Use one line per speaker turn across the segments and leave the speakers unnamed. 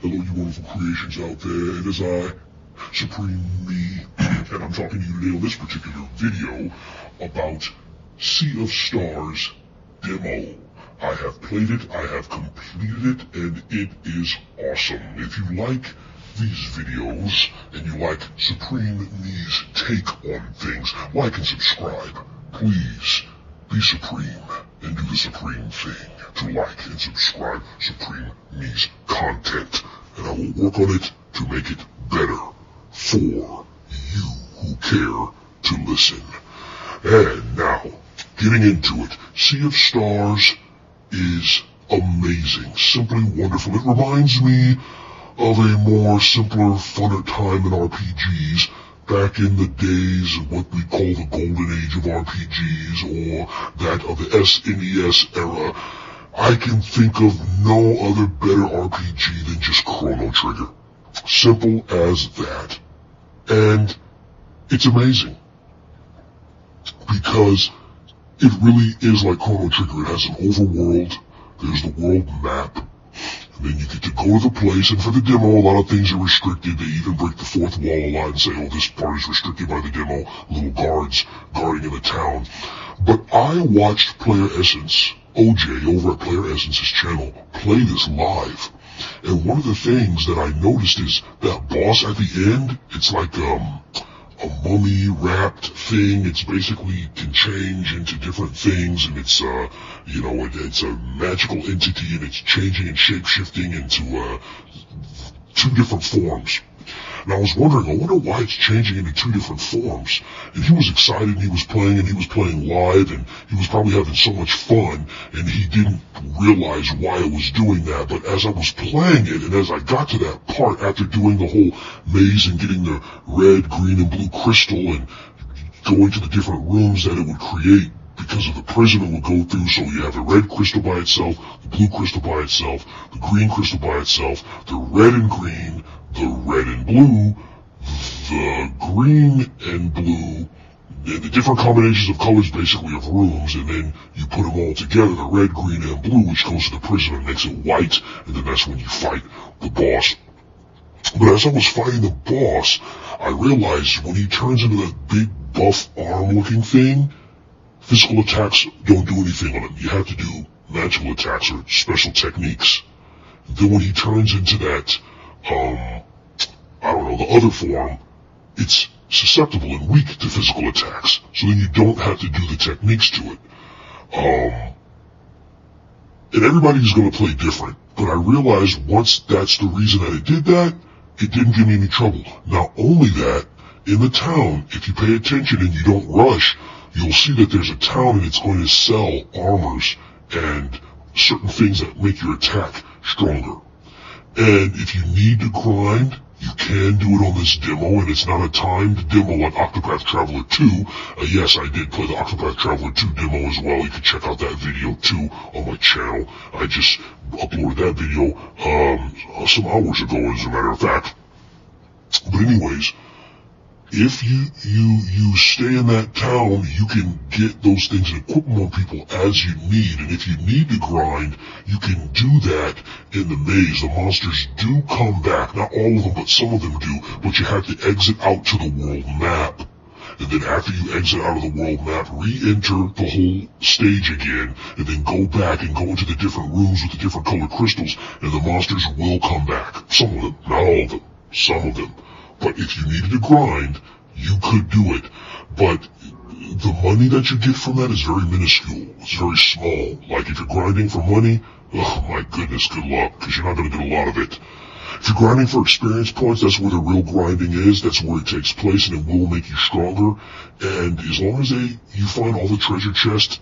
Hello, you wonderful creations out there. It is I, Supreme Me, and I'm talking to you today on this particular video about Sea of Stars demo. I have played it, I have completed it, and it is awesome. If you like these videos, and you like Supreme Me's take on things, like and subscribe. Please be supreme and do the supreme thing to like and subscribe Supreme Me's content, and I will work on it to make it better for you who care to listen. And now, getting into it, Sea of Stars is amazing, simply wonderful. It reminds me of a more simpler, funner time in RPGs, back in the days of what we call the golden age of RPGs, or that of the SNES era. I can think of no other better RPG than just Chrono Trigger. Simple as that. And it's amazing, because it really is like Chrono Trigger. It has an overworld, there's the world map, and then you get to go to the place, and for the demo, a lot of things are restricted. They even break the fourth wall a lot and say, oh, this part is restricted by the demo, little guards guarding in the town. But I watched Player Essence, OJ, over at Player Essence's channel, play this live. And one of the things that I noticed is that boss at the end, it's like a mummy wrapped thing. It's basically can change into different things, and it's it's a magical entity, and it's changing and shape-shifting into two different forms. And I was wondering, I wonder why it's changing into two different forms. And he was excited, and he was playing live, and he was probably having so much fun, and he didn't realize why I was doing that. But as I was playing it, and as I got to that part after doing the whole maze and getting the red, green, and blue crystal and going to the different rooms that it would create because of the prism it would go through, so you have the red crystal by itself, the blue crystal by itself, the green crystal by itself, the red and green, the red and blue, the green and blue, the different combinations of colors basically of rooms, and then you put them all together, the red, green, and blue, which goes to the prism and makes it white, and then that's when you fight the boss. But as I was fighting the boss, I realized when he turns into that big buff arm-looking thing, physical attacks don't do anything on him. You have to do magical attacks or special techniques. Then when he turns into that, the other form, it's susceptible and weak to physical attacks. So then you don't have to do the techniques to it. And everybody's going to play different. But I realized once that's the reason that it did that, it didn't give me any trouble. Not only that, in the town, if you pay attention and you don't rush, you'll see that there's a town and it's going to sell armors and certain things that make your attack stronger. And if you need to grind, you can do it on this demo, and it's not a timed demo like Octopath Traveler 2. Yes, I did play the Octopath Traveler 2 demo as well. You can check out that video too on my channel. I just uploaded that video some hours ago, as a matter of fact. But anyways, if you stay in that town, you can get those things and equip them on people as you need. And if you need to grind, you can do that in the maze. The monsters do come back. Not all of them, but some of them do. But you have to exit out to the world map. And then after you exit out of the world map, re-enter the whole stage again, and then go back and go into the different rooms with the different colored crystals, and the monsters will come back. Some of them, not all of them, some of them. But if you needed to grind, you could do it. But the money that you get from that is very minuscule. It's very small. Like if you're grinding for money, oh my goodness, good luck, because you're not going to get a lot of it. If you're grinding for experience points, that's where the real grinding is. That's where it takes place, and it will make you stronger. And as long as you find all the treasure chests,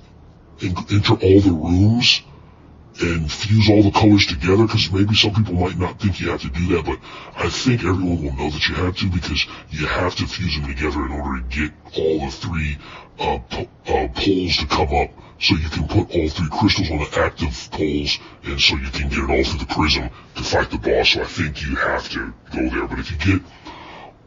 enter all the rooms, and fuse all the colors together, because maybe some people might not think you have to do that, but I think everyone will know that you have to, because you have to fuse them together in order to get all the three poles to come up, so you can put all three crystals on the active poles, and so you can get it all through the prism to fight the boss. So I think you have to go there. But if you get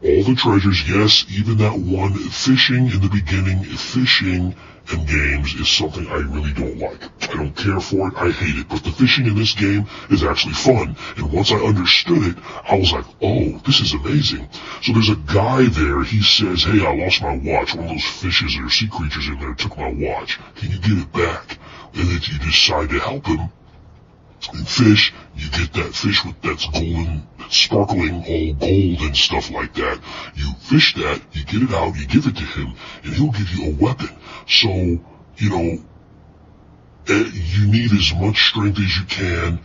all the treasures. Yes, even that one fishing in the beginning, fishing in games is something I really don't like. I don't care for it. I hate it. But the fishing in this game is actually fun. And once I understood it, I was like, oh, this is amazing. So there's a guy there. He says, hey, I lost my watch. One of those fishes or sea creatures in there took my watch. Can you get it back? And if you decide to help him and fish, you get that fish that's golden, sparkling, all gold and stuff like that. You fish that, you get it out, you give it to him, and he'll give you a weapon. So, you know, you need as much strength as you can.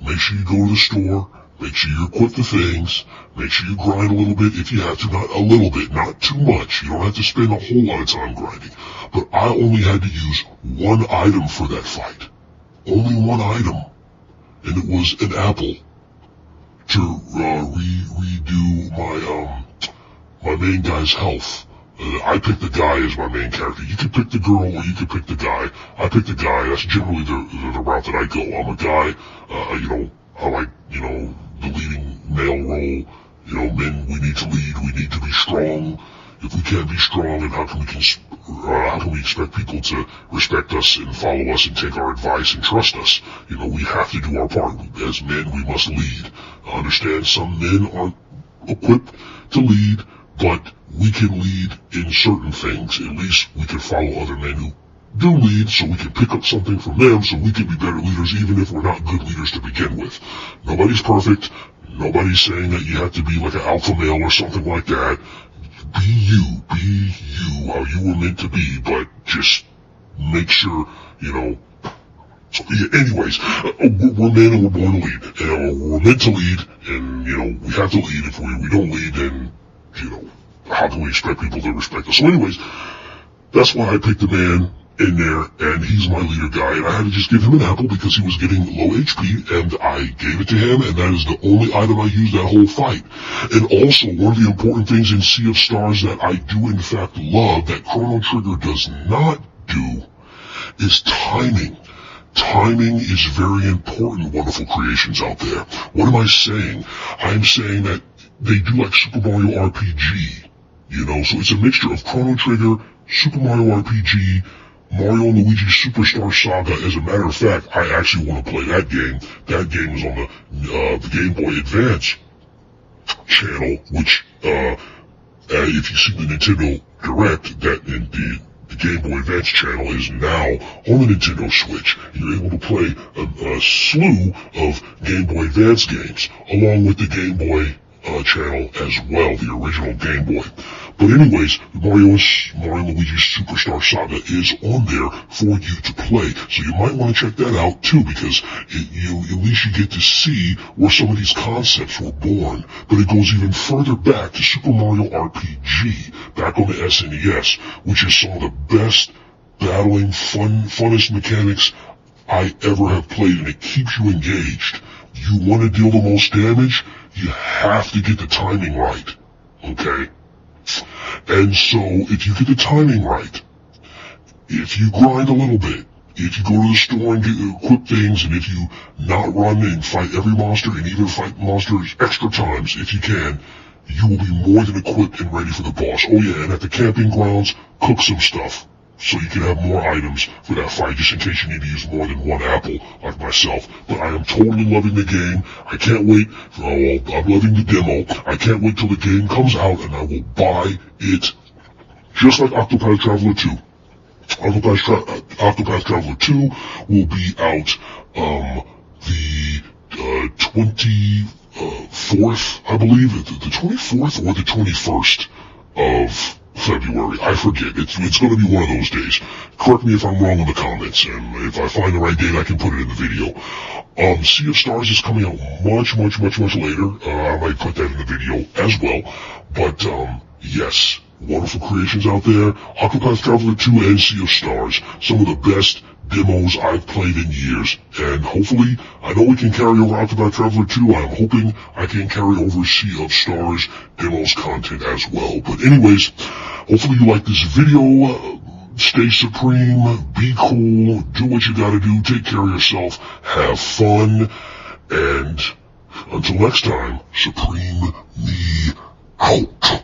Make sure you go to the store. Make sure you equip the things. Make sure you grind a little bit if you have to. Not a little bit, not too much. You don't have to spend a whole lot of time grinding. But I only had to use one item for that fight. Only one item. And it was an apple to redo my main guy's health. I picked the guy as my main character. You could pick the girl or you could pick the guy. I picked the guy. That's generally the route that I go. I'm a guy. You know, I like, you know, the leading male role. You know, men, we need to lead. We need to be strong. If we can't be strong, then how can we expect people to respect us and follow us and take our advice and trust us? You know, we have to do our part. As men, we must lead. I understand some men aren't equipped to lead, but we can lead in certain things. At least we can follow other men who do lead, so we can pick up something from them, so we can be better leaders, even if we're not good leaders to begin with. Nobody's perfect. Nobody's saying that you have to be like an alpha male or something like that. Be you, how you were meant to be, but just make sure, you know. So, yeah, anyways, we're men and we're born to lead. We're meant to lead, and, you know, we have to lead. If we don't lead, then, you know, how can we expect people to respect us? So anyways, that's why I picked a man in there, and he's my leader guy, and I had to just give him an apple because he was getting low HP, and I gave it to him, and that is the only item I used that whole fight. And also, one of the important things in Sea of Stars that I do in fact love, that Chrono Trigger does not do, is timing. Timing is very important, wonderful creations out there. What am I saying? I'm saying that they do like Super Mario RPG, you know, so it's a mixture of Chrono Trigger, Super Mario RPG, Mario & Luigi's Superstar Saga. As a matter of fact, I actually want to play that game. That game is on the Game Boy Advance channel, which, if you see the Nintendo Direct, that in the Game Boy Advance channel is now on the Nintendo Switch. You're able to play a slew of Game Boy Advance games, along with the Game Boy channel as well, the original Game Boy. But anyways, Mario & Luigi's Superstar Saga is on there for you to play. So you might want to check that out too, because at least you get to see where some of these concepts were born. But it goes even further back to Super Mario RPG, back on the SNES, which is some of the best battling, funnest mechanics I ever have played, and it keeps you engaged. You want to deal the most damage? You have to get the timing right. Okay? And so, if you get the timing right, if you grind a little bit, if you go to the store and equip things, and if you not run and fight every monster, and even fight monsters extra times if you can, you will be more than equipped and ready for the boss. Oh yeah, and at the camping grounds, cook some stuff, so you can have more items for that fight, just in case you need to use more than one apple, like myself. But I am totally loving the game. I can't wait. I'm loving the demo. I can't wait till the game comes out, and I will buy it, just like Octopath Traveler 2. Octopath Traveler 2 will be out the 24th, I believe, the 24th or the 21st of February. I forget. It's going to be one of those days. Correct me if I'm wrong in the comments, and if I find the right date, I can put it in the video. Sea of Stars is coming out much later. I might put that in the video as well. But, yes, wonderful creations out there. Octopath Traveler 2 and Sea of Stars. Some of the best demos I've played in years, and hopefully, I know we can carry over Octopath Traveler 2, I'm hoping I can carry over Sea of Stars demos content as well. But anyways, hopefully you like this video. Stay supreme, be cool, do what you gotta do, take care of yourself, have fun, and until next time, supreme me out.